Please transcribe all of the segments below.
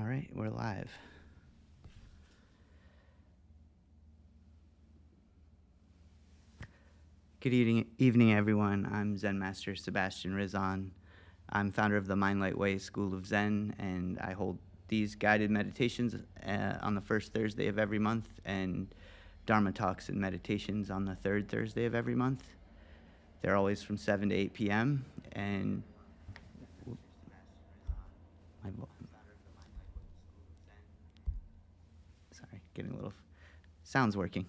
All right, we're live. Good evening, everyone. I'm Zen Master Sebastian Rizzon. I'm founder of the Mind Light Way School of Zen, and I hold these guided meditations on the first Thursday of every month, and Dharma talks and meditations on the third Thursday of every month. They're always from 7 to 8 p.m., and sorry, getting a little sound's working.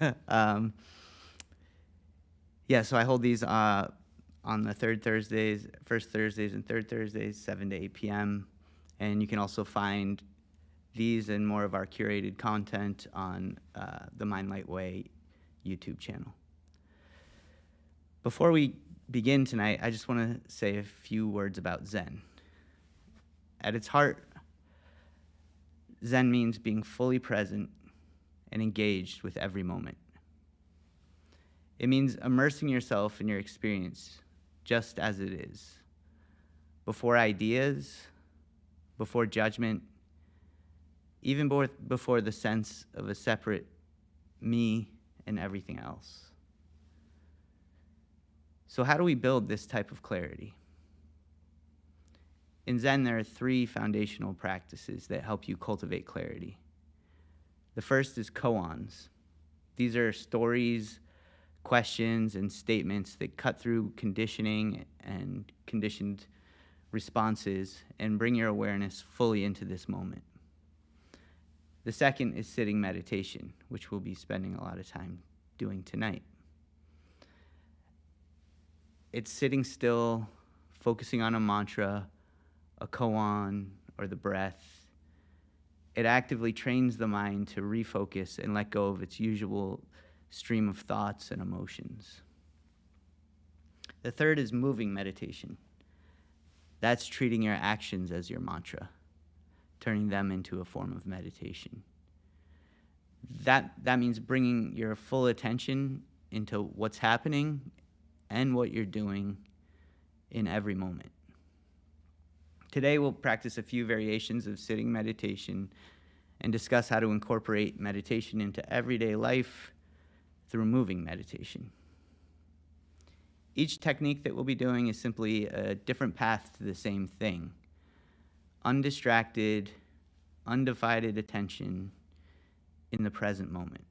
So I hold these on the first Thursdays and third Thursdays, 7 to 8 p.m. And you can also find these and more of our curated content on the Mind Light Way YouTube channel. Before we begin tonight, I just want to say a few words about Zen. At its heart, Zen means being fully present and engaged with every moment. It means immersing yourself in your experience just as it is, before ideas, before judgment, even before the sense of a separate me and everything else. So how do we build this type of clarity? In Zen, there are 3 foundational practices that help you cultivate clarity. The first is koans. These are stories, questions, and statements that cut through conditioning and conditioned responses and bring your awareness fully into this moment. The second is sitting meditation, which we'll be spending a lot of time doing tonight. It's sitting still, focusing on a mantra, a koan, or the breath. It actively trains the mind to refocus and let go of its usual stream of thoughts and emotions. The third is moving meditation. That's treating your actions as your mantra, turning them into a form of meditation. That means bringing your full attention into what's happening and what you're doing in every moment. Today we'll practice a few variations of sitting meditation and discuss how to incorporate meditation into everyday life through moving meditation. Each technique that we'll be doing is simply a different path to the same thing. Undistracted, undivided attention in the present moment.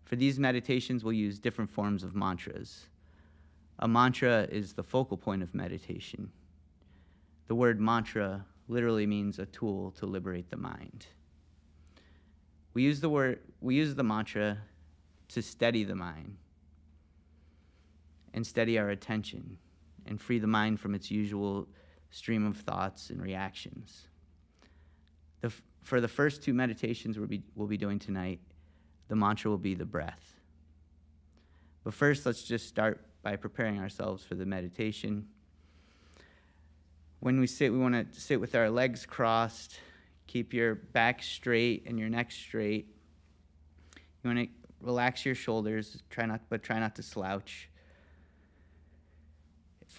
For these meditations, we'll use different forms of mantras. A mantra is the focal point of meditation. The word mantra literally means a tool to liberate the mind. We use the mantra to steady the mind and steady our attention and free the mind from its usual stream of thoughts and reactions. For the first 2 meditations we'll be doing tonight, the mantra will be the breath. But first, let's just start by preparing ourselves for the meditation. When we sit, we want to sit with our legs crossed. Keep your back straight and your neck straight. You want to relax your shoulders, try not to slouch.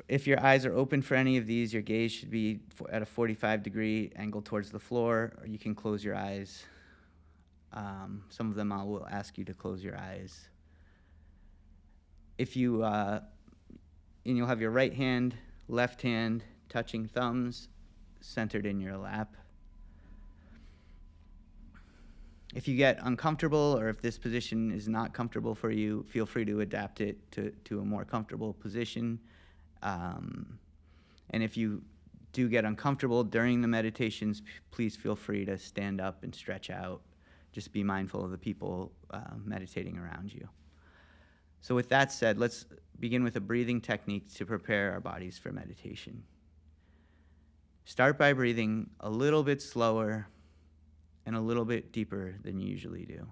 If your eyes are open for any of these, your gaze should be at a 45-degree angle towards the floor, or you can close your eyes. Some of them I will ask you to close your eyes. If you, and you'll have your right hand, left hand, touching thumbs, centered in your lap. If you get uncomfortable or if this position is not comfortable for you, feel free to adapt it to a more comfortable position. And if you do get uncomfortable during the meditations, please feel free to stand up and stretch out. Just be mindful of the people meditating around you. So with that said, let's begin with a breathing technique to prepare our bodies for meditation. Start by breathing a little bit slower and a little bit deeper than you usually do.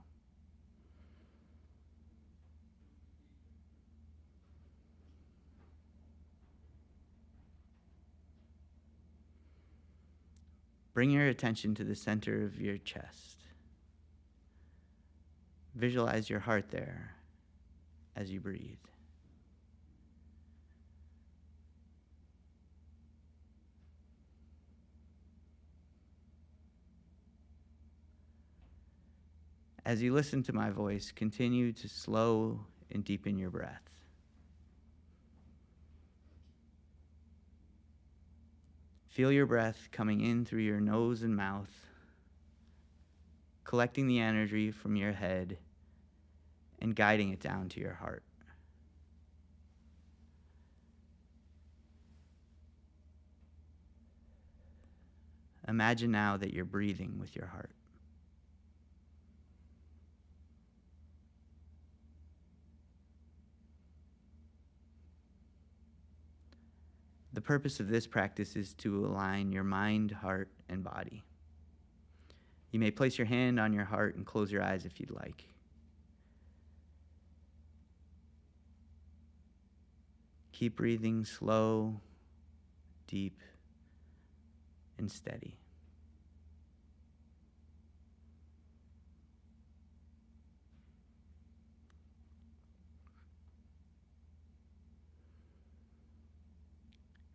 Bring your attention to the center of your chest. Visualize your heart there as you breathe. As you listen to my voice, continue to slow and deepen your breath. Feel your breath coming in through your nose and mouth, collecting the energy from your head and guiding it down to your heart. Imagine now that you're breathing with your heart. The purpose of this practice is to align your mind, heart, and body. You may place your hand on your heart and close your eyes if you'd like. Keep breathing slow, deep, and steady.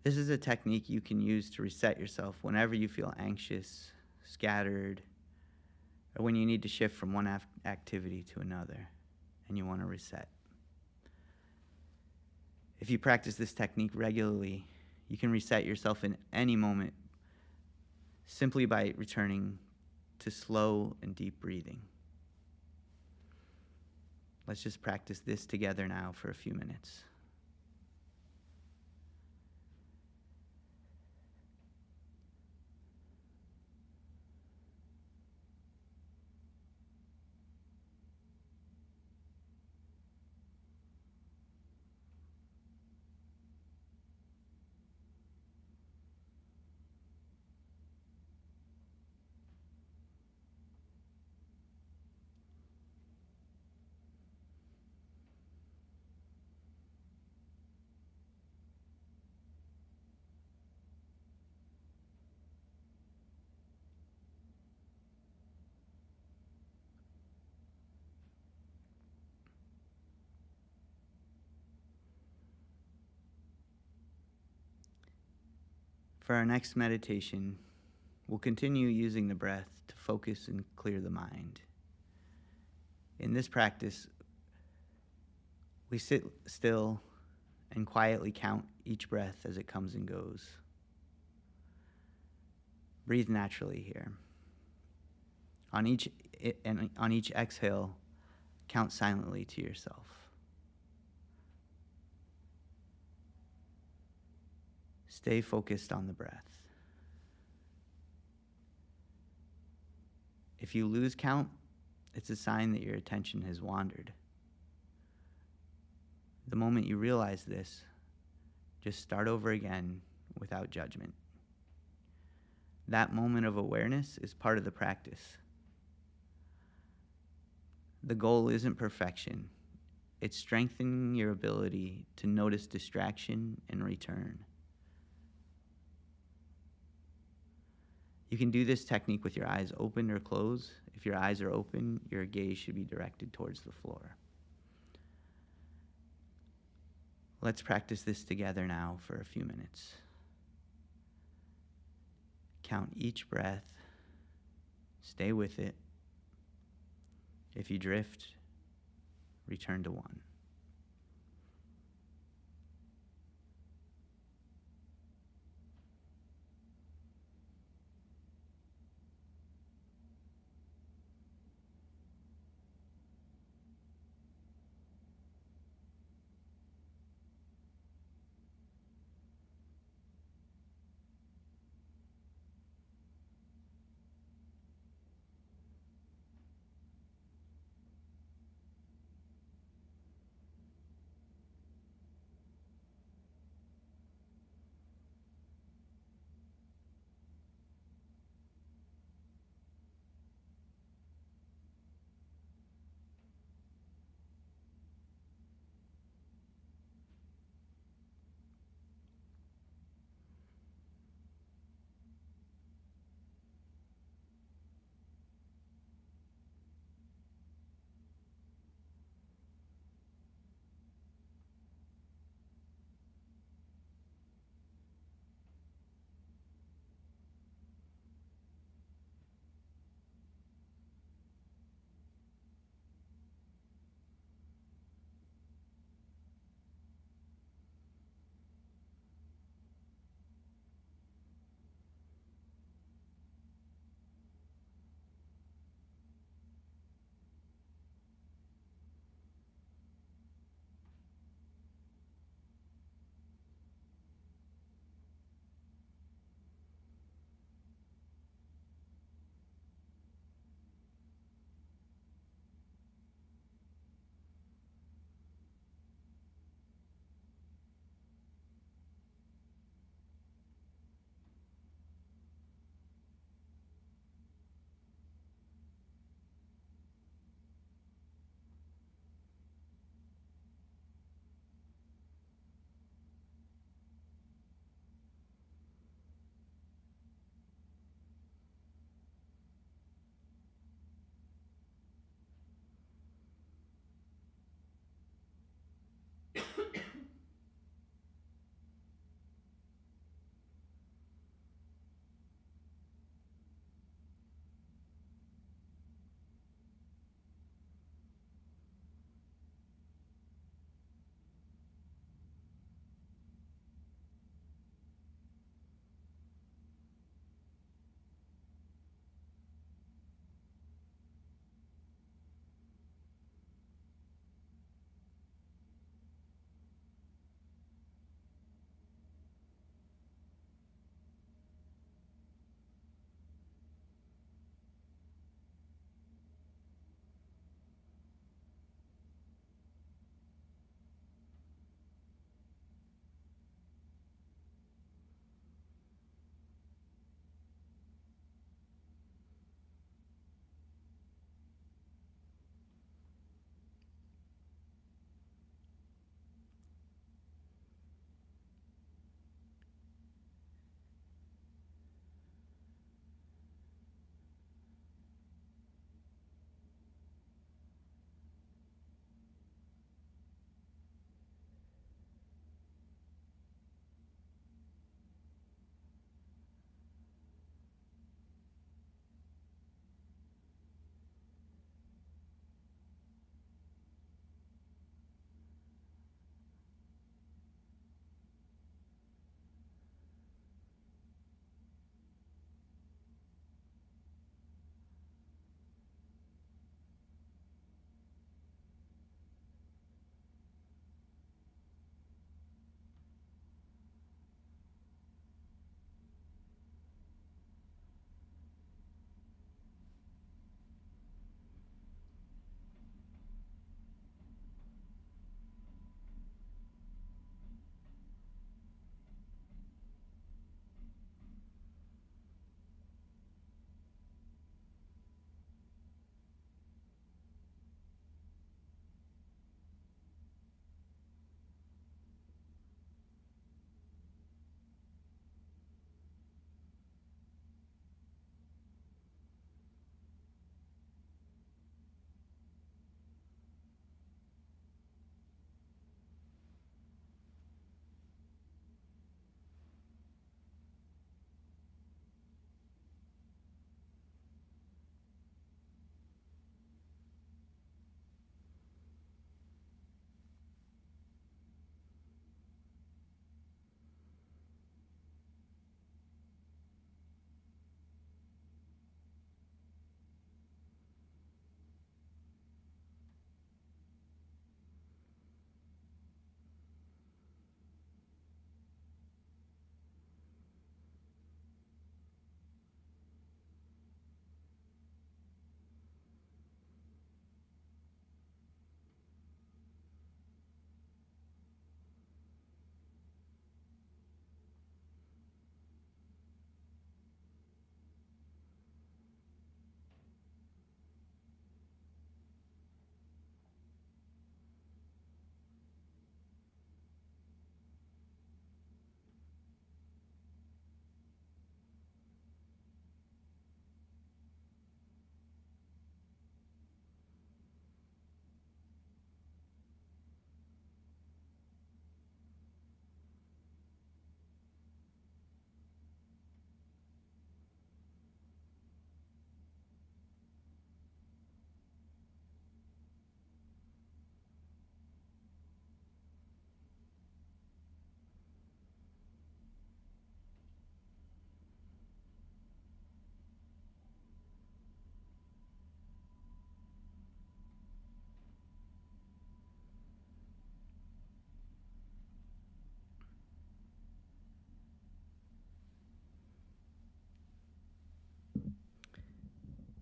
This is a technique you can use to reset yourself whenever you feel anxious, scattered, or when you need to shift from one activity to another and you want to reset. If you practice this technique regularly, you can reset yourself in any moment simply by returning to slow and deep breathing. Let's just practice this together now for a few minutes. For our next meditation, we'll continue using the breath to focus and clear the mind. In this practice, we sit still and quietly count each breath as it comes and goes. Breathe naturally here. On each exhale, count silently to yourself. Stay focused on the breath. If you lose count, it's a sign that your attention has wandered. The moment you realize this, just start over again without judgment. That moment of awareness is part of the practice. The goal isn't perfection. It's strengthening your ability to notice distraction and return. You can do this technique with your eyes open or closed. If your eyes are open, your gaze should be directed towards the floor. Let's practice this together now for a few minutes. Count each breath. Stay with it. If you drift, return to one.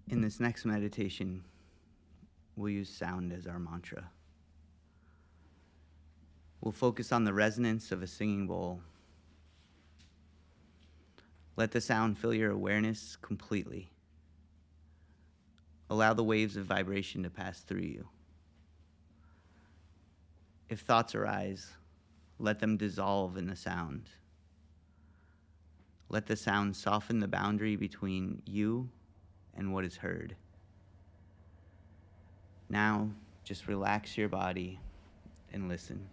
In this next meditation, we'll use sound as our mantra. We'll focus on the resonance of a singing bowl. Let the sound fill your awareness completely. Allow the waves of vibration to pass through you. If thoughts arise, let them dissolve in the sound. Let the sound soften the boundary between you and what is heard. Now, just relax your body and listen.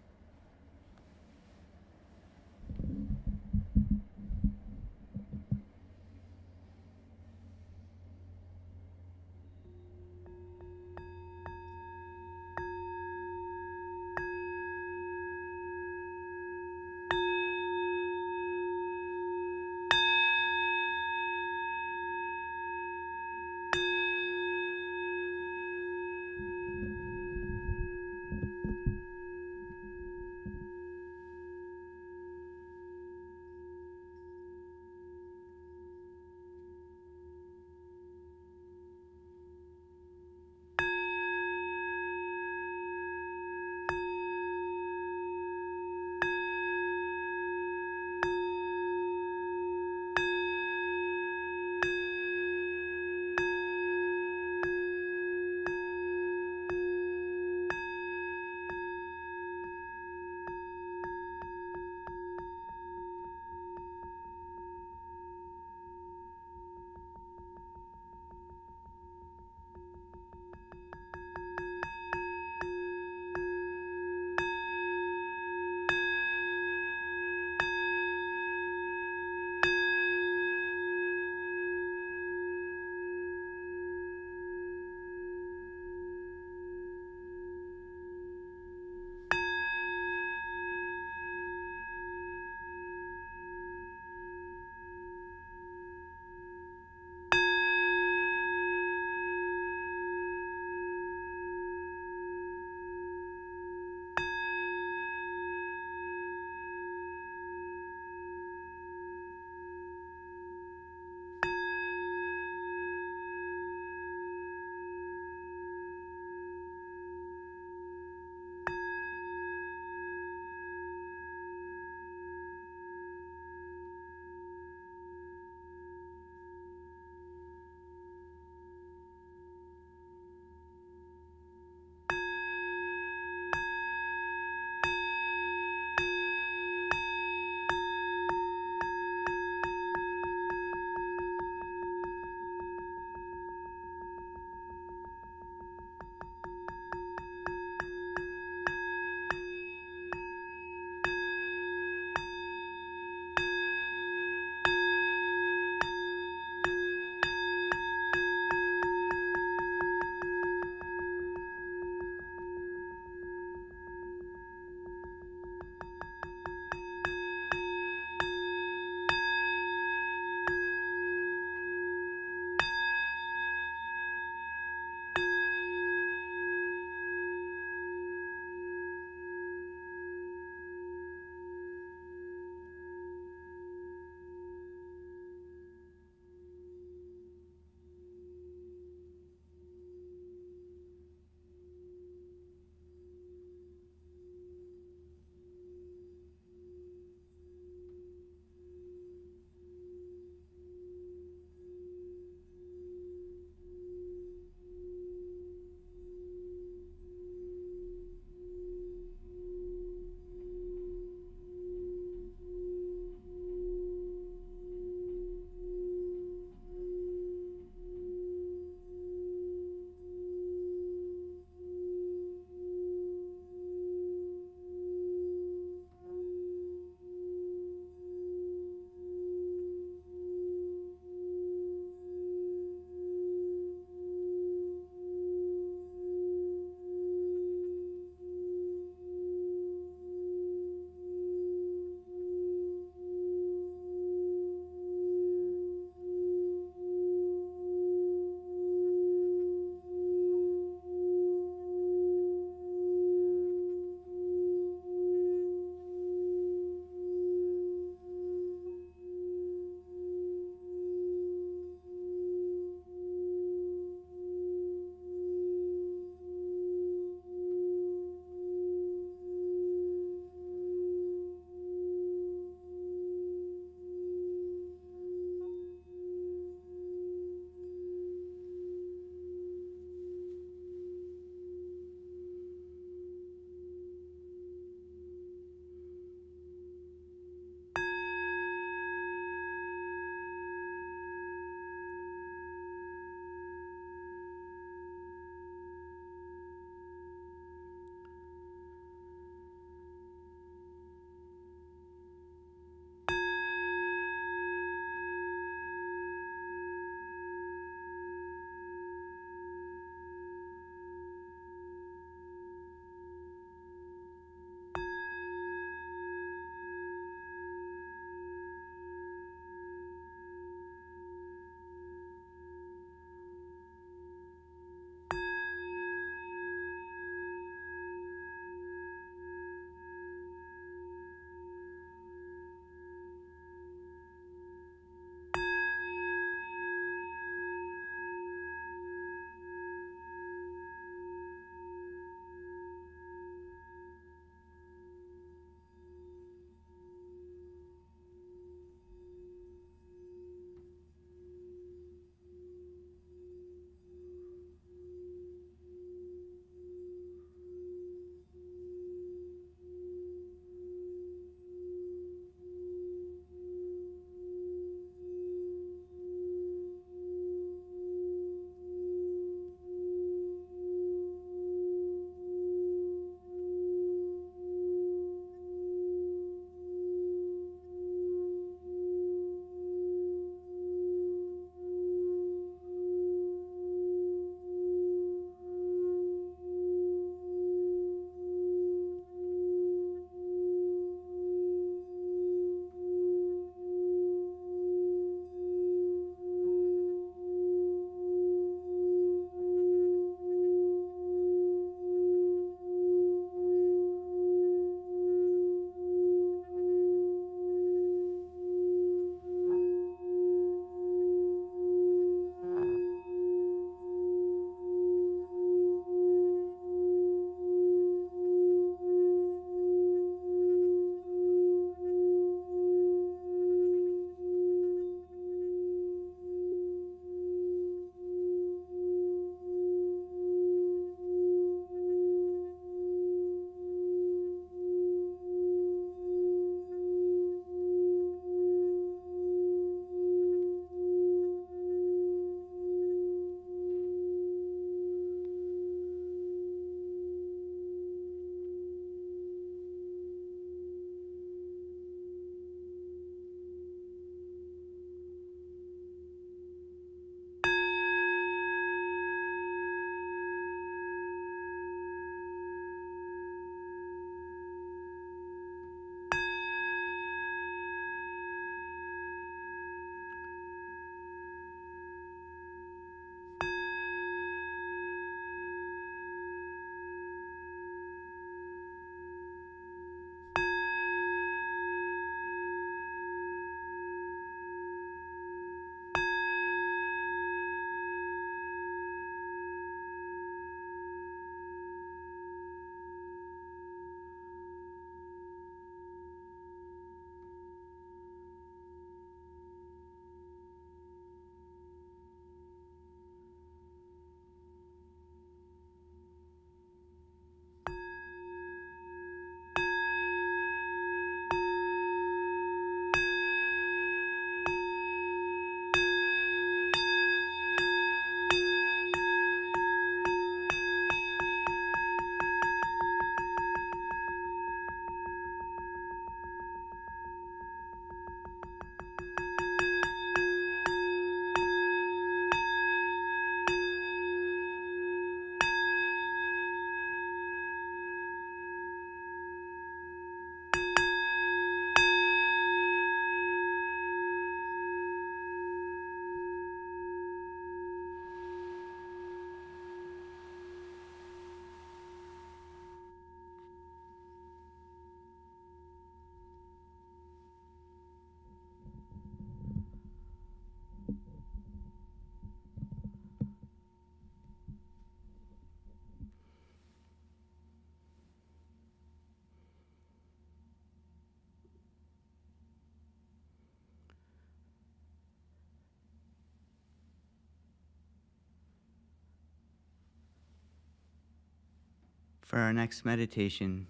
For our next meditation,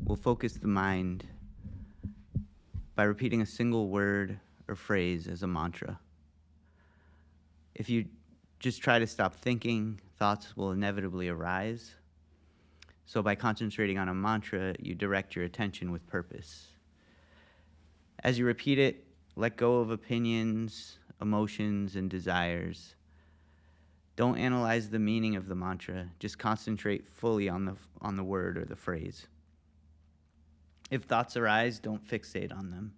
we'll focus the mind by repeating a single word or phrase as a mantra. If you just try to stop thinking, thoughts will inevitably arise. So by concentrating on a mantra, you direct your attention with purpose. As you repeat it, let go of opinions, emotions, and desires. Don't analyze the meaning of the mantra. Just concentrate fully on the word or the phrase. If thoughts arise, don't fixate on them.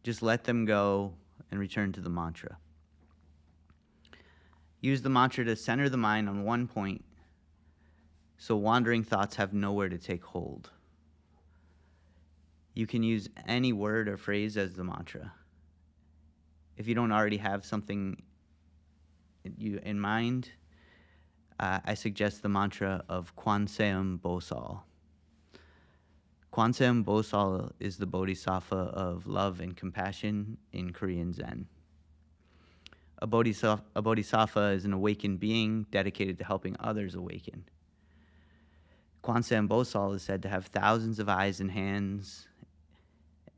Just let them go and return to the mantra. Use the mantra to center the mind on one point so wandering thoughts have nowhere to take hold. You can use any word or phrase as the mantra. If you don't already have something in mind, I suggest the mantra of Koan Bosal. Koan Bosal is the bodhisattva of love and compassion in Korean Zen. A bodhisattva is an awakened being dedicated to helping others awaken. Koan Bosal is said to have thousands of eyes and hands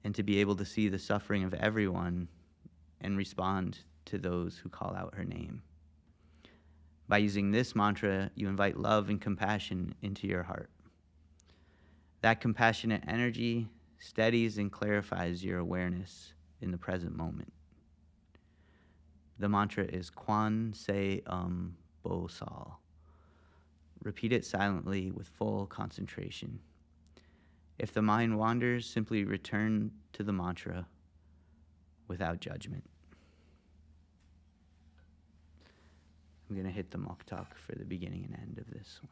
and to be able to see the suffering of everyone and respond to those who call out her name. By using this mantra, you invite love and compassion into your heart. That compassionate energy steadies and clarifies your awareness in the present moment. The mantra is Koan Bosal. Repeat it silently with full concentration. If the mind wanders, simply return to the mantra without judgment. I'm going to hit the moktak for the beginning and end of this one.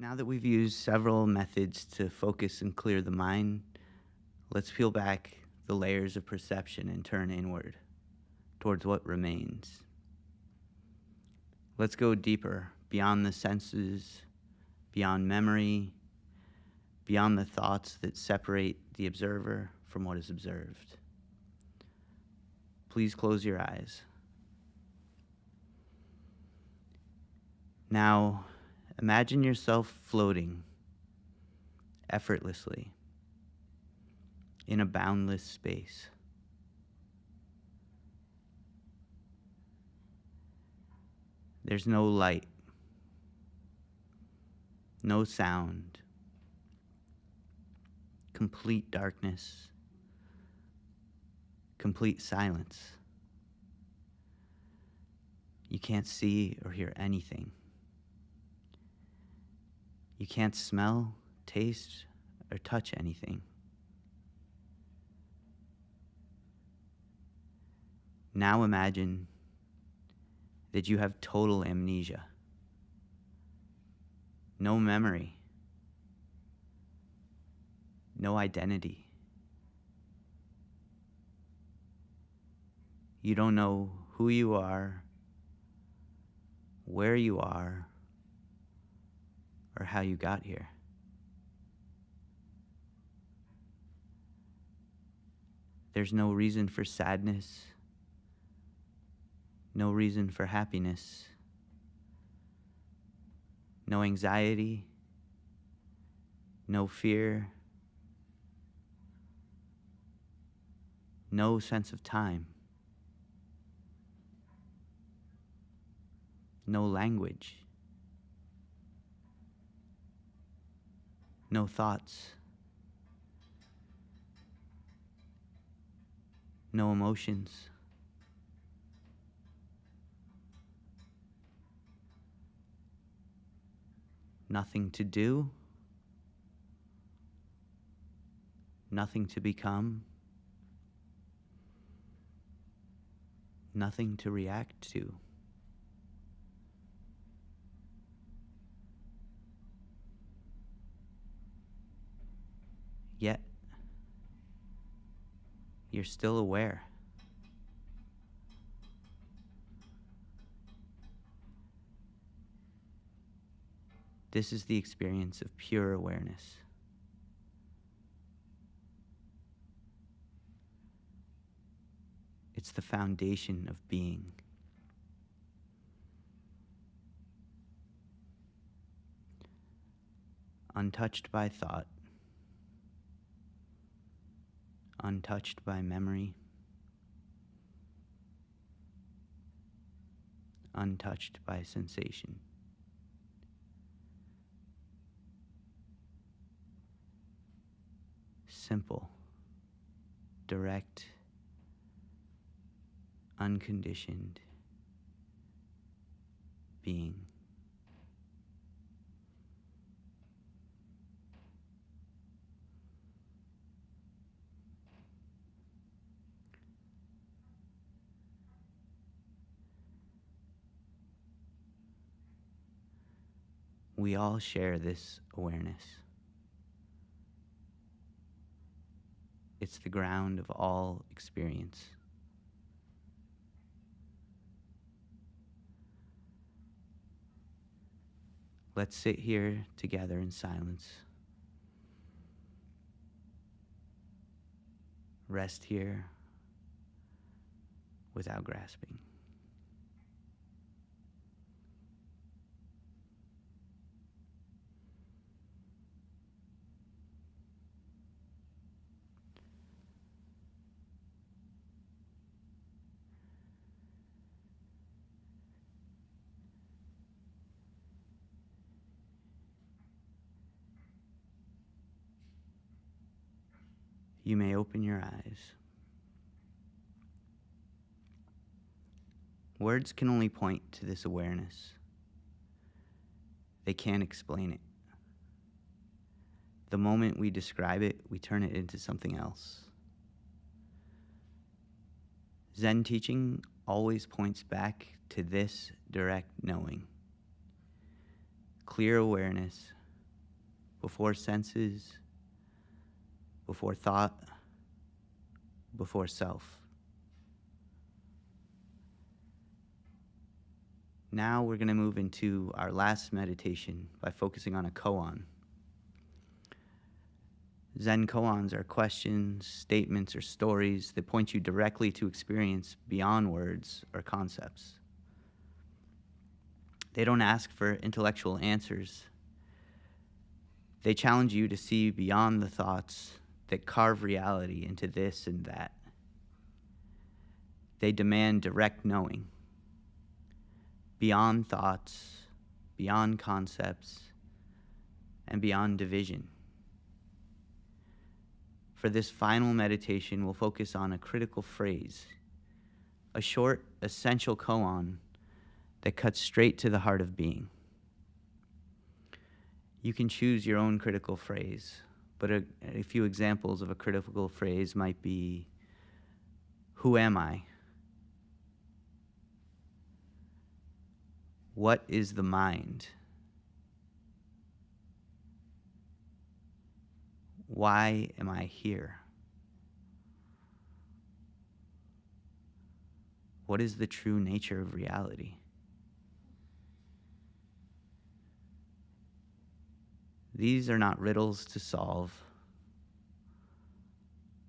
Now that we've used several methods to focus and clear the mind, let's peel back the layers of perception and turn inward towards what remains. Let's go deeper, beyond the senses, beyond memory, beyond the thoughts that separate the observer from what is observed. Please close your eyes. Now, imagine yourself floating effortlessly in a boundless space. There's no light, no sound, complete darkness, complete silence. You can't see or hear anything. You can't smell, taste, or touch anything. Now imagine that you have total amnesia. No memory. No identity. You don't know who you are, where you are, or how you got here. There's no reason for sadness, no reason for happiness, no anxiety, no fear, no sense of time, no language, no thoughts, no emotions. Nothing to do, nothing to become, nothing to react to. Yet, you're still aware. This is the experience of pure awareness. It's the foundation of being. Untouched by thought, untouched by memory, untouched by sensation. Simple, direct, unconditioned being. We all share this awareness. It's the ground of all experience. Let's sit here together in silence. Rest here without grasping. You may open your eyes. Words can only point to this awareness. They can't explain it. The moment we describe it, we turn it into something else. Zen teaching always points back to this direct knowing. Clear awareness, before senses, before thought, before self. Now we're going to move into our last meditation by focusing on a koan. Zen koans are questions, statements, or stories that point you directly to experience beyond words or concepts. They don't ask for intellectual answers. They challenge you to see beyond the thoughts that carve reality into this and that. They demand direct knowing, beyond thoughts, beyond concepts, and beyond division. For this final meditation, we'll focus on a critical phrase, a short, essential koan that cuts straight to the heart of being. You can choose your own critical phrase, but a few examples of a critical phrase might be, who am I? What is the mind? Why am I here? What is the true nature of reality? These are not riddles to solve.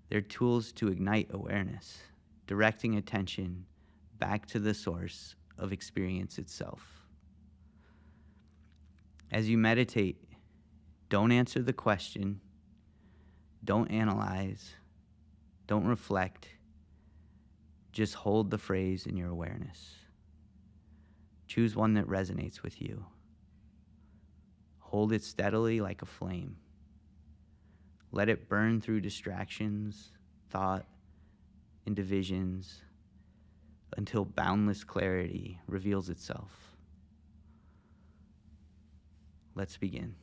They're tools to ignite awareness, directing attention back to the source of experience itself. As you meditate, don't answer the question, don't analyze, don't reflect, just hold the phrase in your awareness. Choose one that resonates with you. Hold it steadily like a flame. Let it burn through distractions, thought, and divisions until boundless clarity reveals itself. Let's begin.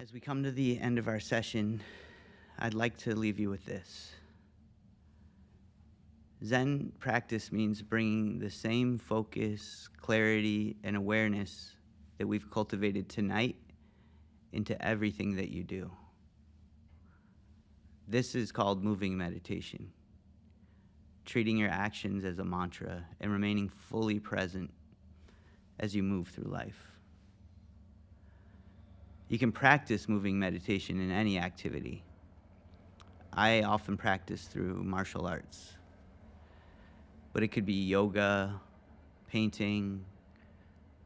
As we come to the end of our session, I'd like to leave you with this. Zen practice means bringing the same focus, clarity, and awareness that we've cultivated tonight into everything that you do. This is called moving meditation, treating your actions as a mantra and remaining fully present as you move through life. You can practice moving meditation in any activity. I often practice through martial arts, but it could be yoga, painting,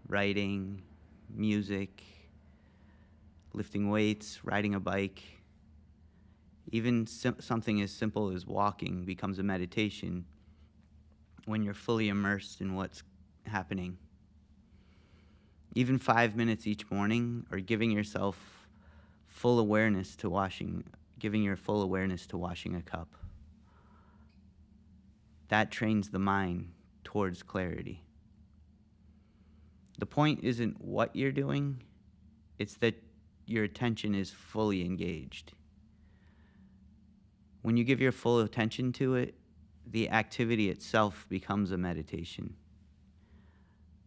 writing, music, lifting weights, riding a bike. Even something as simple as walking becomes a meditation when you're fully immersed in what's happening. Even 5 minutes each morning, or giving your full awareness to washing a cup. That trains the mind towards clarity. The point isn't what you're doing, it's that your attention is fully engaged. When you give your full attention to it, the activity itself becomes a meditation.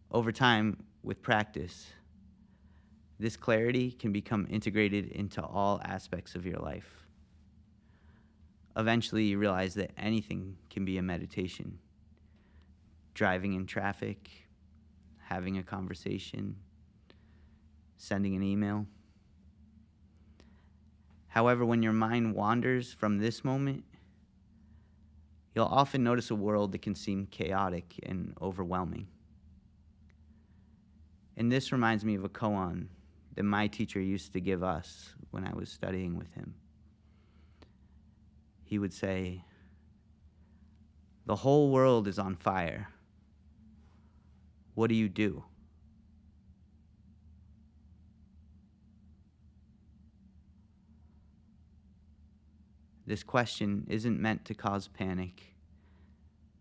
Over time, with practice, this clarity can become integrated into all aspects of your life. Eventually, you realize that anything can be a meditation. Driving in traffic, having a conversation, sending an email. However, when your mind wanders from this moment, you'll often notice a world that can seem chaotic and overwhelming. And this reminds me of a koan that my teacher used to give us when I was studying with him. He would say, "The whole world is on fire. What do you do?" This question isn't meant to cause panic.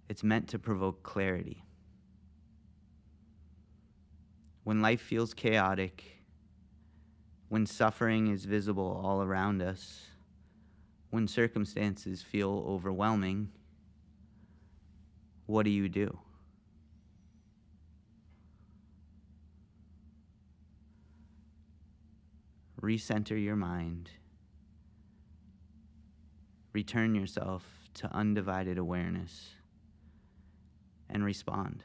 It's meant to provoke clarity. When life feels chaotic, when suffering is visible all around us, when circumstances feel overwhelming, what do you do? Recenter your mind. Return yourself to undivided awareness and respond.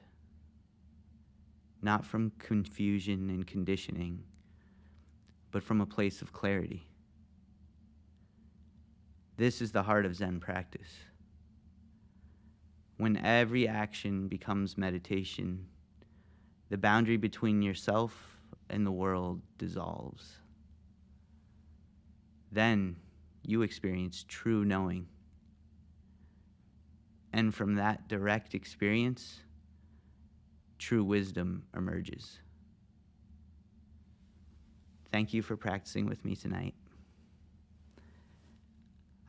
Not from confusion and conditioning, but from a place of clarity. This is the heart of Zen practice. When every action becomes meditation, the boundary between yourself and the world dissolves. Then you experience true knowing. And from that direct experience, true wisdom emerges. Thank you for practicing with me tonight.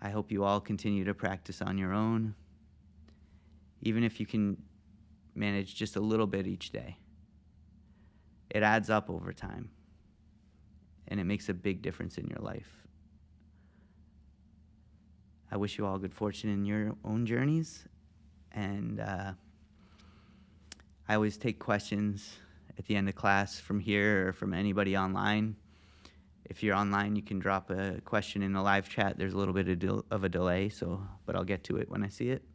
I hope you all continue to practice on your own, even if you can manage just a little bit each day. It adds up over time, and it makes a big difference in your life. I wish you all good fortune in your own journeys, and I always take questions at the end of class from here or from anybody online. If you're online, you can drop a question in the live chat. There's a little bit of a delay, but I'll get to it when I see it.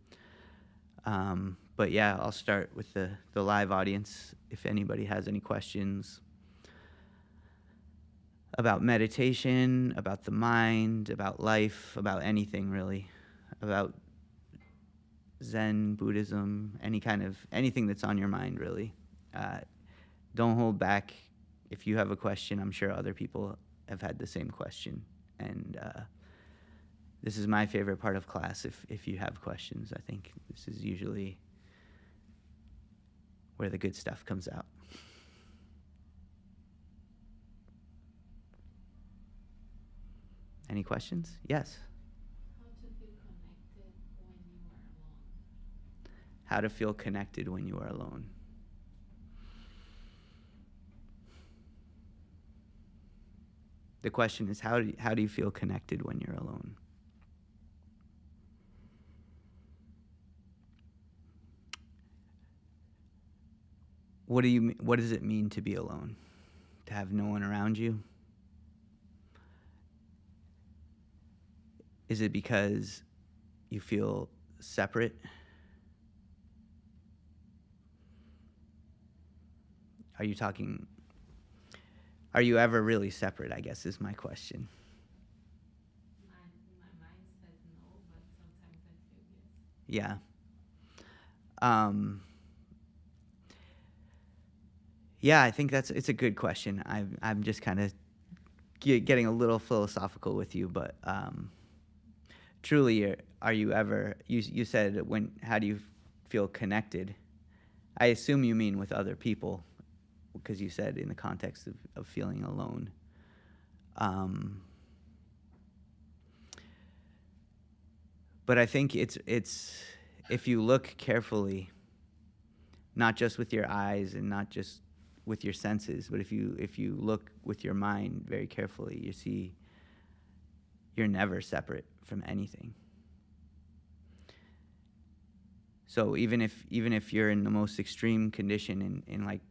But yeah, I'll start with the live audience. If anybody has any questions about meditation, about the mind, about life, about anything really, about Zen, Buddhism, anything that's on your mind really. Don't hold back. If you have a question, I'm sure other people have had the same question. And this is my favorite part of class, if you have questions. I think this is usually where the good stuff comes out. Any questions? Yes. How to feel connected when you are alone. The question is, how do you feel connected when you're alone? What does it mean to be alone? To have no one around you? Is it because you feel separate? Are you ever really separate, I guess, is my question. My mind says no, but sometimes I feel yes. Yeah. Yeah, I think it's a good question. I'm just kind of getting a little philosophical with you, but truly, are you ever? You said how do you feel connected? I assume you mean with other people, because you said in the context of feeling alone. But I think it's if you look carefully, not just with your eyes and not just with your senses, but if you look with your mind very carefully, you see you're never separate from anything. So even if you're in the most extreme condition in like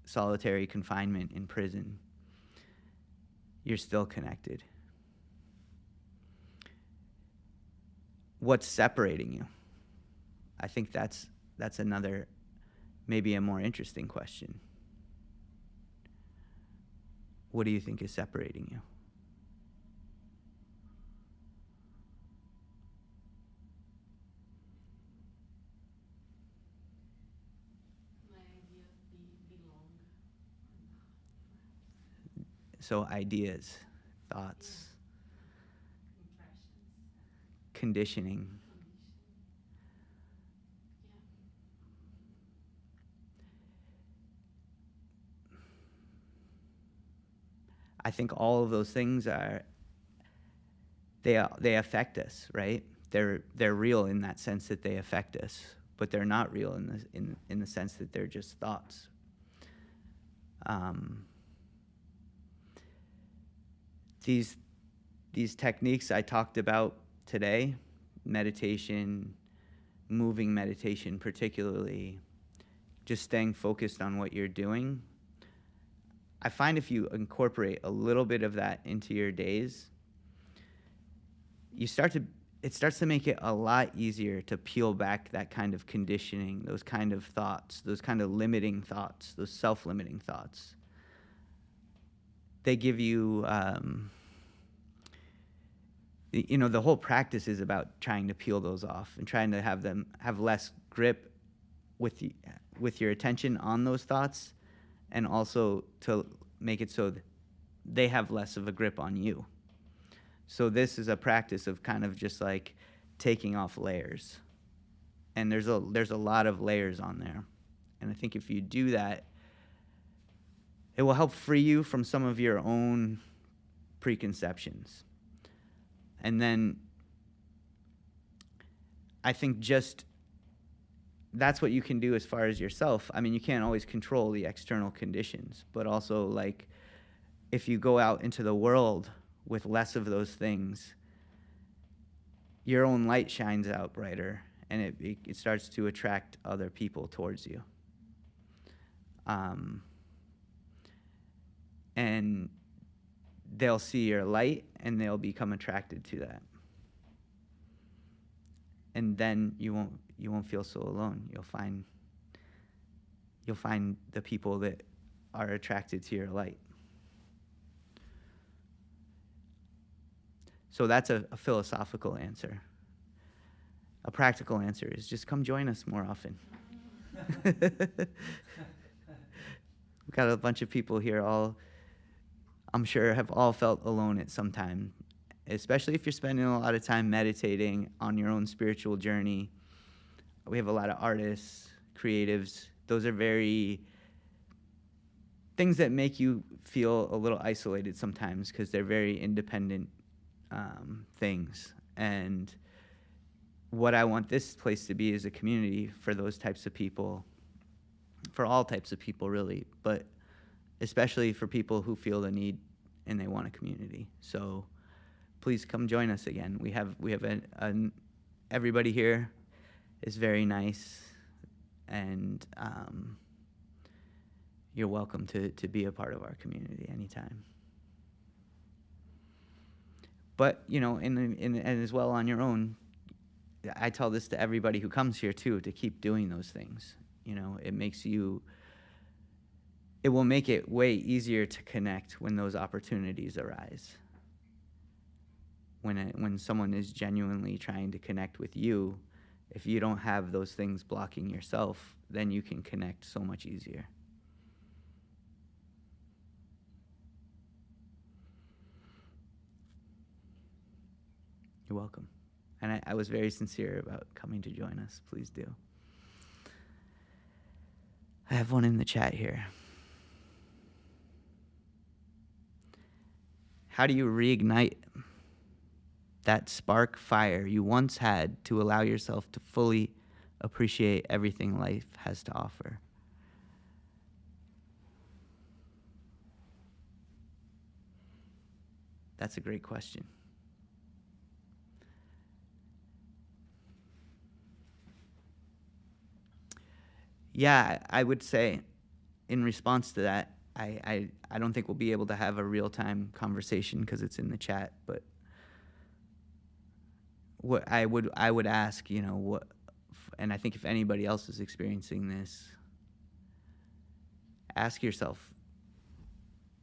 solitary confinement in prison, you're still connected. What's separating you? I think that's another, maybe a more interesting question. What do you think is separating you? My idea of belong. So ideas, thoughts, Impressions, conditioning. condition. I think all of those things they affect us, right? They're real in that sense that they affect us, but they're not real in the sense that they're just thoughts. These techniques I talked about today, meditation, moving meditation particularly, just staying focused on what you're doing. I find if you incorporate a little bit of that into your days, it starts to make it a lot easier to peel back that kind of conditioning, those kind of thoughts, those kind of limiting thoughts, those self-limiting thoughts. They give you, the whole practice is about trying to peel those off and trying to have them have less grip with your attention on those thoughts, and also to make it so that they have less of a grip on you. So this is a practice of kind of just like taking off layers. And there's a lot of layers on there. And I think if you do that, it will help free you from some of your own preconceptions. And then I think just that's what you can do as far as yourself. I mean, you can't always control the external conditions, but also like if you go out into the world with less of those things, your own light shines out brighter, and it starts to attract other people towards you. And they'll see your light, and they'll become attracted to that. And then you won't feel so alone. You'll find the people that are attracted to your light. So that's a philosophical answer. A practical answer is just come join us more often. We've got a bunch of people here, I'm sure have all felt alone at some time, especially if you're spending a lot of time meditating on your own spiritual journey. We have a lot of artists, creatives. Those are things that make you feel a little isolated sometimes because they're very independent things. And what I want this place to be is a community for those types of people, for all types of people really, but especially for people who feel the need and they want a community. So please come join us again. We have everybody here is very nice, and you're welcome to be a part of our community anytime. But, you know, and as well on your own, I tell this to everybody who comes here too, to keep doing those things. You know, it will make it way easier to connect when those opportunities arise. When someone is genuinely trying to connect with you, if you don't have those things blocking yourself, then you can connect so much easier. You're welcome. And I was very sincere about coming to join us. Please do. I have one in the chat here. How do you reignite that spark fire you once had to allow yourself to fully appreciate everything life has to offer? That's a great question. Yeah, I would say in response to that, I don't think we'll be able to have a real-time conversation because it's in the chat, but what I would ask, you know, what, and I think if anybody else is experiencing this, ask yourself,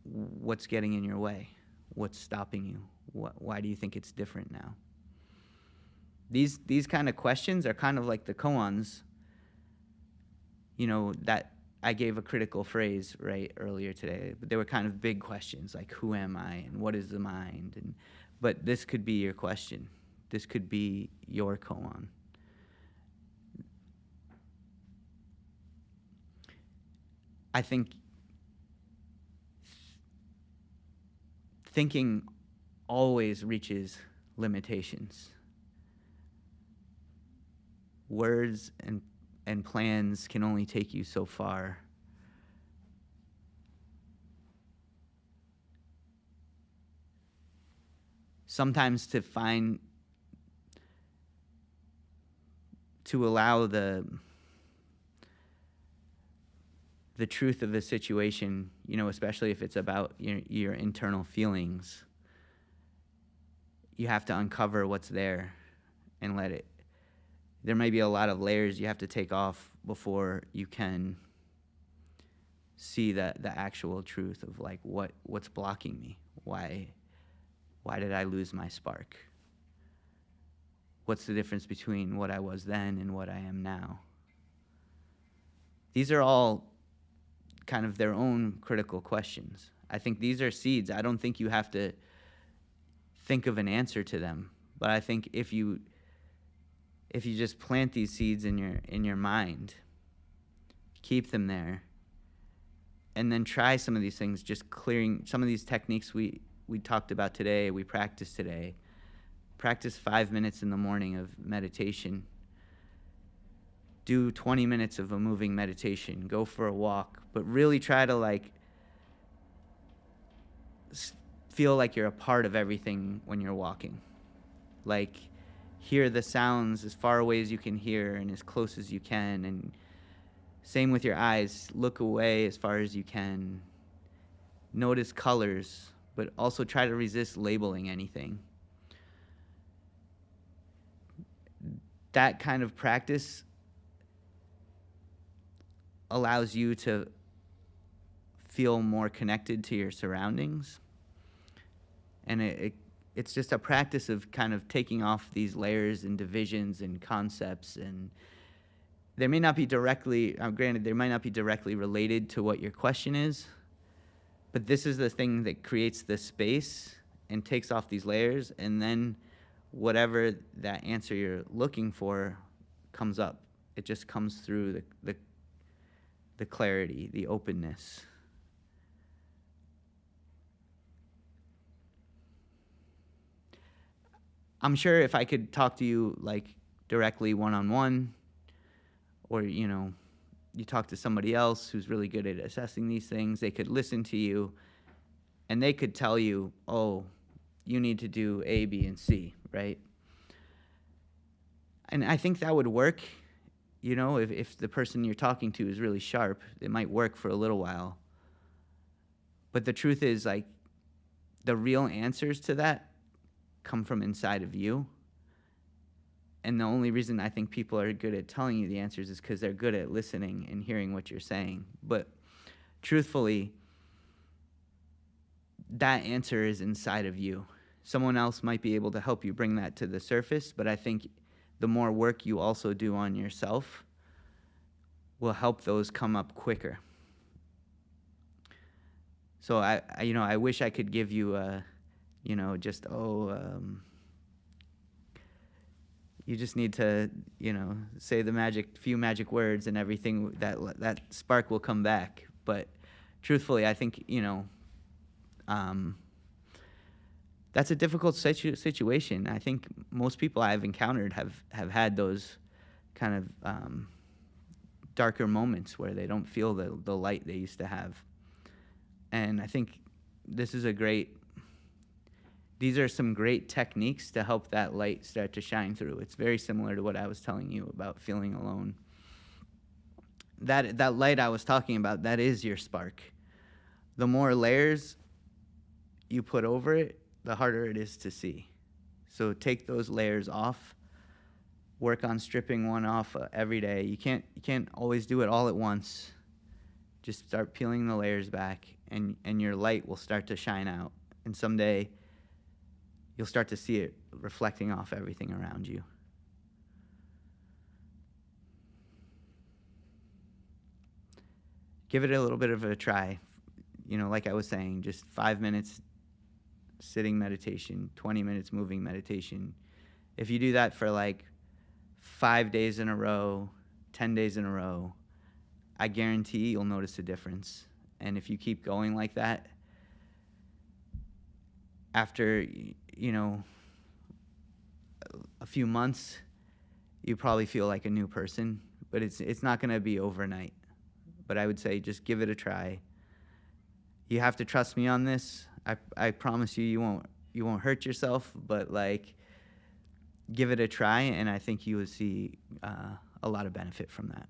what's getting in your way? What's stopping you? Why do you think it's different now? These kind of questions are kind of like the koans, you know, that I gave a critical phrase right earlier today, but they were kind of big questions like who am I and what is the mind, but this could be your question. This could be your koan. I think thinking always reaches limitations. Words and plans can only take you so far. Sometimes to allow the truth of the situation, you know, especially if it's about your internal feelings, you have to uncover what's there and let it. There may be a lot of layers you have to take off before you can see the actual truth of like what's blocking me. Why did I lose my spark? What's the difference between what I was then and what I am now? These are all kind of their own critical questions. I think these are seeds. I don't think you have to think of an answer to them, but I think if you just plant these seeds in your mind, keep them there, and then try some of these things, just clearing some of these techniques we talked about today, we practiced today. Practice 5 minutes in the morning of meditation. Do 20 minutes of a moving meditation. Go for a walk, but really try to like feel like you're a part of everything when you're walking. Like hear the sounds as far away as you can hear and as close as you can, and same with your eyes. Look away as far as you can. Notice colors, but also try to resist labeling anything. That kind of practice allows you to feel more connected to your surroundings. And it's just a practice of kind of taking off these layers and divisions and concepts. And they may not be directly, granted, they might not be directly related to what your question is, but this is the thing that creates the space and takes off these layers, and then whatever that answer you're looking for comes up. It just comes through the clarity, the openness. I'm sure if I could talk to you like directly one-on-one, or you talk to somebody else who's really good at assessing these things, they could listen to you and they could tell you, oh, you need to do A, B, and C, right? And I think that would work, you know, if the person you're talking to is really sharp, it might work for a little while. But the truth is, like, the real answers to that come from inside of you. And the only reason I think people are good at telling you the answers is because they're good at listening and hearing what you're saying. But truthfully, that answer is inside of you. Someone else might be able to help you bring that to the surface, but I think the more work you also do on yourself will help those come up quicker. So I wish I could give you you just need to, say the few magic words and everything, that spark will come back. But truthfully, I think, that's a difficult situation. I think most people I've encountered have had those kind of darker moments where they don't feel the light they used to have. And I think these are some great techniques to help that light start to shine through. It's very similar to what I was telling you about feeling alone. That light I was talking about, that is your spark. The more layers you put over it, the harder it is to see. So take those layers off. Work on stripping one off every day. You can't always do it all at once. Just start peeling the layers back, and your light will start to shine out. And someday, you'll start to see it reflecting off everything around you. Give it a little bit of a try. Like I was saying, just 5 minutes sitting meditation, 20 minutes moving meditation. If you do that for like 5 days in a row, 10 days in a row, I guarantee you'll notice a difference. And if you keep going like that, after, a few months, you probably feel like a new person, but it's not going to be overnight. But I would say just give it a try. You have to trust me on this. I promise you won't hurt yourself, but like, give it a try, and I think you will see a lot of benefit from that.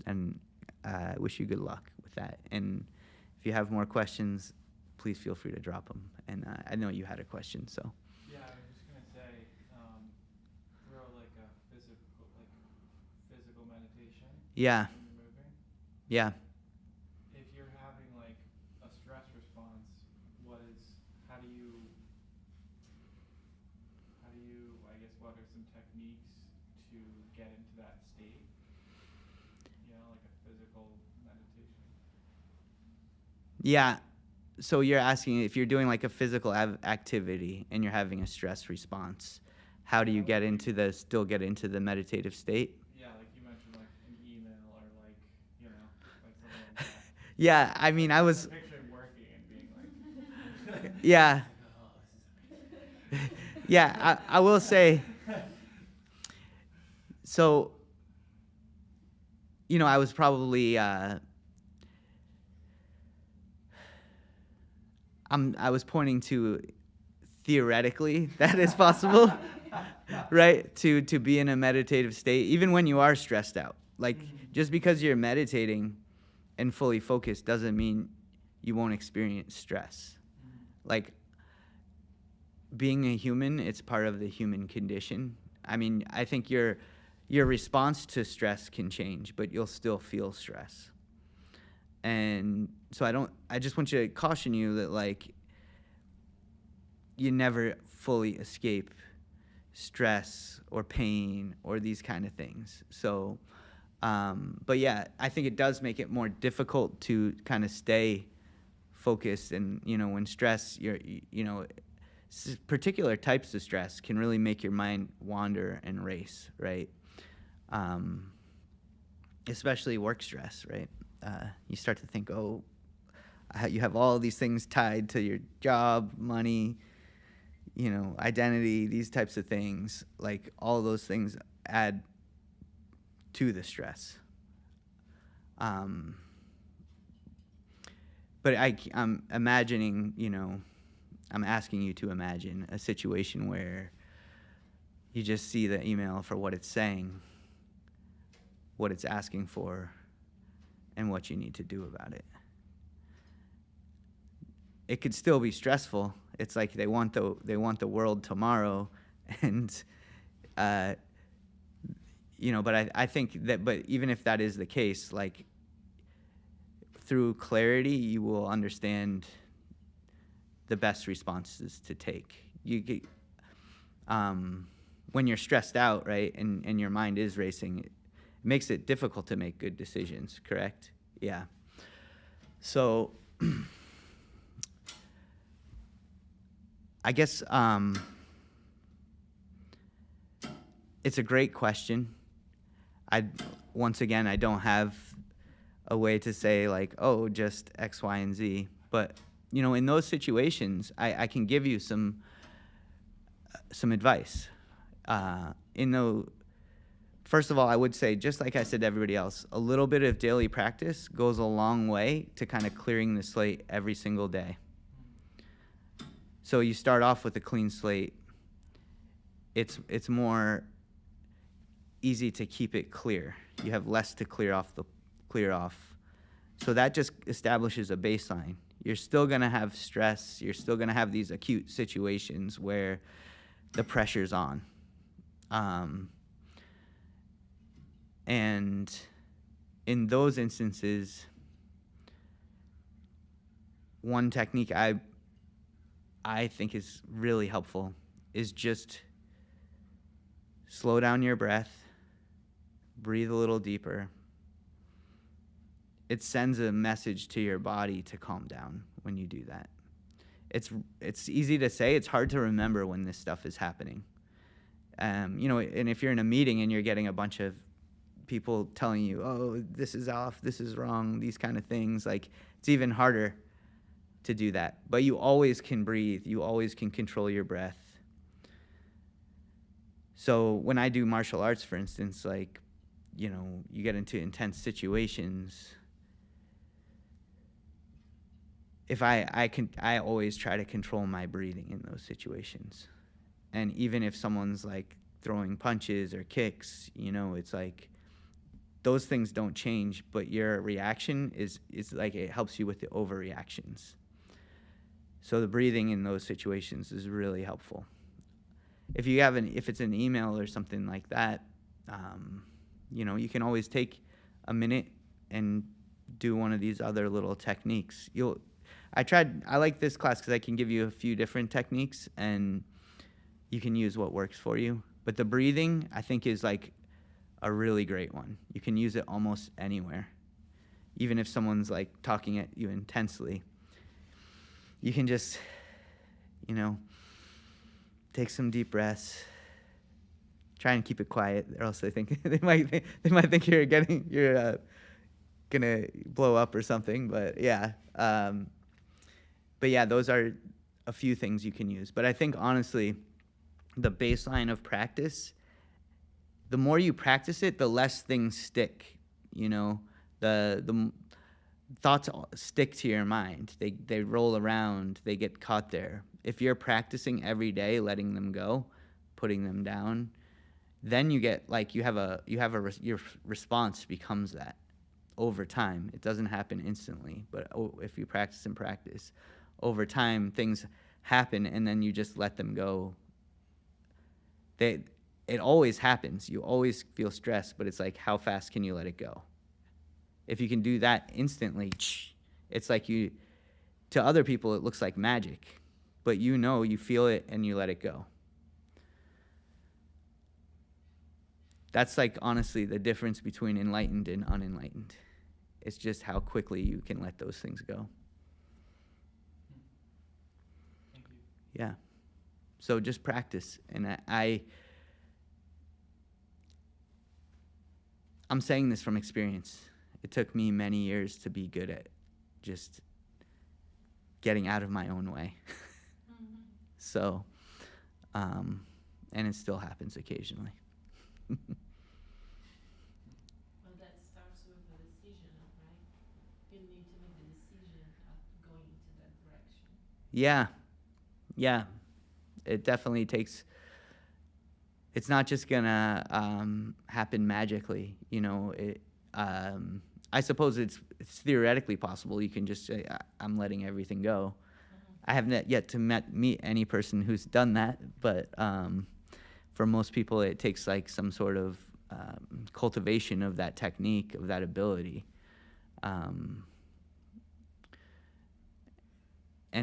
And I wish you good luck with that. And if you have more questions, please feel free to drop them. And I know you had a question, so. Yeah, I was just gonna say, throw like a physical meditation. Yeah. When you're moving. Yeah. If you're having like a stress response, how do you, I guess, what are some techniques to get into that state? Like a physical meditation. Yeah. So you're asking if you're doing like a physical activity and you're having a stress response, how do you still get into the meditative state? Yeah, like you mentioned, like an email or like something like that. Yeah, I mean, I was. Picturing working and being like. Yeah. Oh, this is amazing. Yeah, I will say. So, I was probably. I was pointing to theoretically that is possible, right? To be in a meditative state, even when you are stressed out. Like, just because you're meditating and fully focused doesn't mean you won't experience stress. Like, being a human, it's part of the human condition. I mean, I think your response to stress can change, but you'll still feel stress. And so I just want you to caution you that, like, you never fully escape stress or pain or these kind of things. So, but yeah, I think it does make it more difficult to kind of stay focused. And, when stress, particular types of stress can really make your mind wander and race, right? Especially work stress, right? You start to think, you have all these things tied to your job, money, identity, these types of things. Like, all those things add to the stress. but I'm imagining, I'm asking you to imagine a situation where you just see the email for what it's saying, what it's asking for, and what you need to do about it. It could still be stressful. It's like they want the world tomorrow, and but I think that, but even if that is the case, like, through clarity, you will understand the best responses to take. You get, when you're stressed out, right, and your mind is racing, it makes it difficult to make good decisions, correct? Yeah. So I guess it's a great question. Once again, I don't have a way to say, like, oh, just X, Y, and Z. But, in those situations, I can give you some advice. First of all, I would say, just like I said to everybody else, a little bit of daily practice goes a long way to kind of clearing the slate every single day. So you start off with a clean slate. It's more easy to keep it clear. You have less to clear off. So that just establishes a baseline. You're still going to have stress. You're still going to have these acute situations where the pressure's on. And in those instances, one technique I think is really helpful is just slow down your breath, breathe a little deeper. It sends a message to your body to calm down when you do that. It's easy to say. It's hard to remember when this stuff is happening. And if you're in a meeting and you're getting a bunch of people telling you, oh, this is off, this is wrong, these kind of things, like, it's even harder to do that. But you always can breathe. You always can control your breath. So when I do martial arts, for instance, like, you get into intense situations, if I always try to control my breathing in those situations. And even if someone's like throwing punches or kicks, it's like those things don't change, but your reaction is like, it helps you with the overreactions. So the breathing in those situations is really helpful. If it's an email or something like that, you can always take a minute and do one of these other little techniques. I like this class because I can give you a few different techniques and you can use what works for you. But the breathing, I think, is like a really great one. You can use it almost anywhere. Even if someone's like talking at you intensely, you can just, take some deep breaths. Try and keep it quiet, or else they might think you're gonna blow up or something. But yeah, those are a few things you can use. But I think, honestly, the baseline of practice, the more you practice it, the less things stick. The thoughts stick to your mind. They roll around. They get caught there. If you're practicing every day, letting them go, putting them down, then you get like your response becomes that over time. It doesn't happen instantly, but if you practice and practice, over time things happen, and then you just let them go. It always happens. You always feel stressed, but it's like, how fast can you let it go? If you can do that instantly, it's like to other people, it looks like magic, but you feel it and you let it go. That's like, honestly, the difference between enlightened and unenlightened. It's just how quickly you can let those things go. Thank you. Yeah. So just practice. And I'm saying this from experience. It took me many years to be good at just getting out of my own way. Mm-hmm. So, and it still happens occasionally. Well, that starts with a decision, right? You need to make the decision Yeah. Yeah. It definitely takes, it's not just gonna happen magically. I suppose it's theoretically possible. You can just say, I'm letting everything go. I have not yet to meet any person who's done that, but for most people, it takes like some sort of cultivation of that technique, of that ability. And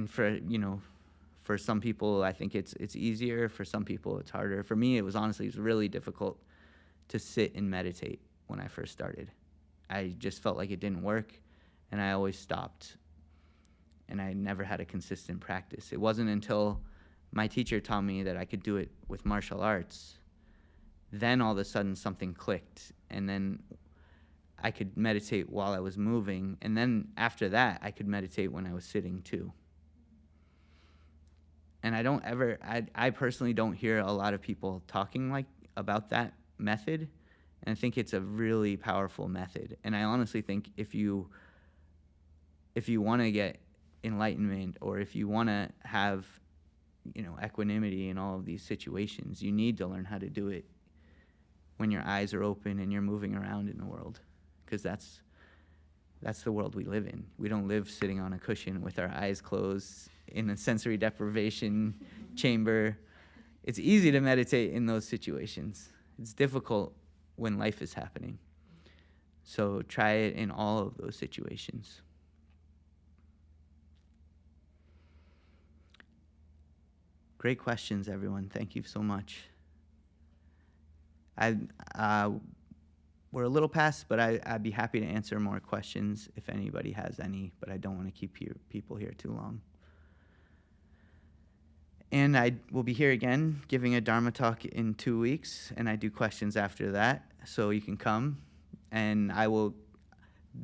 for some people, I think it's easier. For some people, it's harder. For me, it was really difficult to sit and meditate when I first started. I just felt like it didn't work, and I always stopped, and I never had a consistent practice. It wasn't until my teacher taught me that I could do it with martial arts, then all of a sudden something clicked, and then I could meditate while I was moving, and then after that, I could meditate when I was sitting too. And I personally don't hear a lot of people talking about that method, and I think it's a really powerful method. And I honestly think if you want to get enlightenment, or if you want to have equanimity in all of these situations, you need to learn how to do it when your eyes are open and you're moving around in the world, because that's the world we live in. We don't live sitting on a cushion with our eyes closed in a sensory deprivation chamber. It's easy to meditate in those situations. It's difficult when life is happening. So try it in all of those situations. Great questions, everyone. Thank you so much. We're a little past, but I'd be happy to answer more questions if anybody has any, but I don't want to keep people here too long. And I will be here again giving a Dharma talk in 2 weeks, and I do questions after that, so you can come. And I will,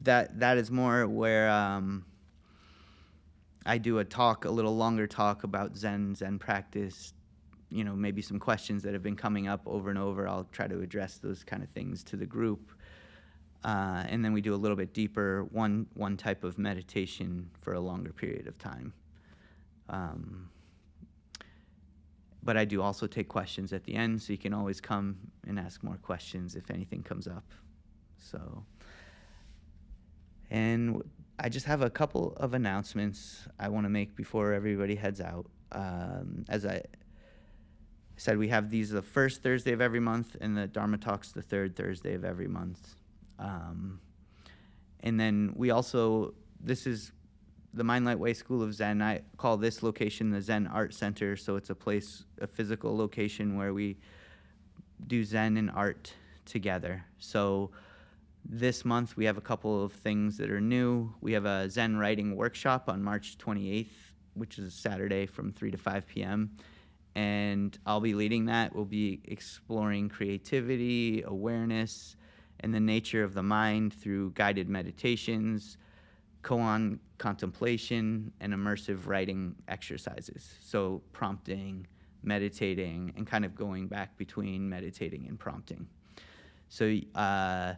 that is more where I do a little longer talk about Zen practice, maybe some questions that have been coming up over and over. I'll try to address those kind of things to the group. And then we do a little bit deeper, one type of meditation for a longer period of time. But I do also take questions at the end, so you can always come and ask more questions if anything comes up. And I just have a couple of announcements I want to make before everybody heads out. As I said, we have these the first Thursday of every month, and the Dharma Talks the third Thursday of every month. And then we also, this is the Mind Light Way School of Zen. I call this location the Zen Art Center, so it's a physical location where we do Zen and art together. So this month we have a couple of things that are new. We have a Zen writing workshop on March 28th, which is a Saturday from 3 to 5 p.m. And I'll be leading that. We'll be exploring creativity, awareness, and the nature of the mind through guided meditations, koan contemplation, and immersive writing exercises. So prompting, meditating, and kind of going back between meditating and prompting. So, and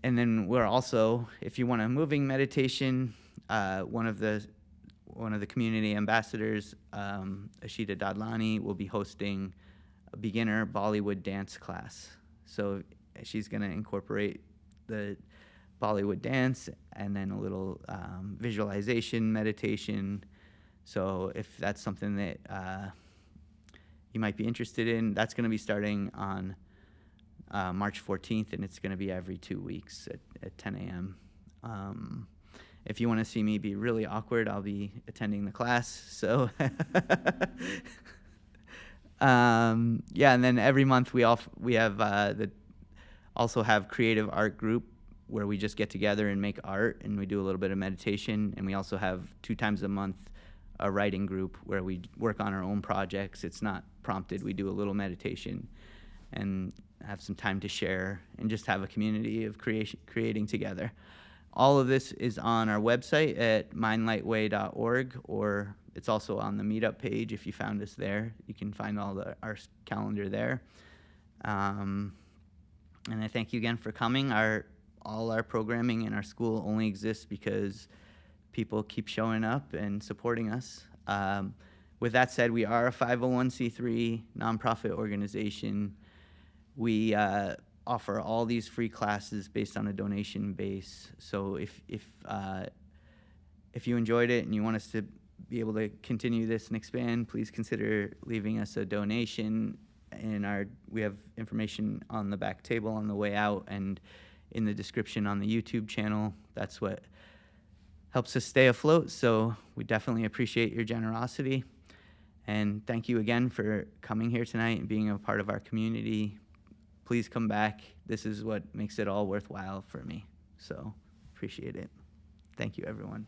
then we're also, if you want a moving meditation, one of the community ambassadors, Ashita Dadlani, will be hosting a beginner Bollywood dance class. So she's going to incorporate the Bollywood dance and then a little visualization meditation. So if that's something that you might be interested in, that's going to be starting on March 14th, and it's going to be every 2 weeks at 10 a.m. If you want to see me be really awkward, I'll be attending the class. So, yeah, and then every month we also have creative art group where we just get together and make art, and we do a little bit of meditation. And we also have 2 times a month a writing group where we work on our own projects. It's not prompted. We do a little meditation and have some time to share and just have a community of creating together. All of this is on our website at mindlightway.org, or it's also on the meetup page. If you found us there, you can find our calendar there. And I thank you again for coming. All our programming in our school only exists because people keep showing up and supporting us. With that said, we are a 501c3 nonprofit organization. We offer all these free classes based on a donation base. So if you enjoyed it and you want us to be able to continue this and expand, please consider leaving us a donation. We have information on the back table on the way out and in the description on the YouTube channel. That's what helps us stay afloat. So we definitely appreciate your generosity. And thank you again for coming here tonight and being a part of our community. Please come back. This is what makes it all worthwhile for me. So appreciate it. Thank you, everyone.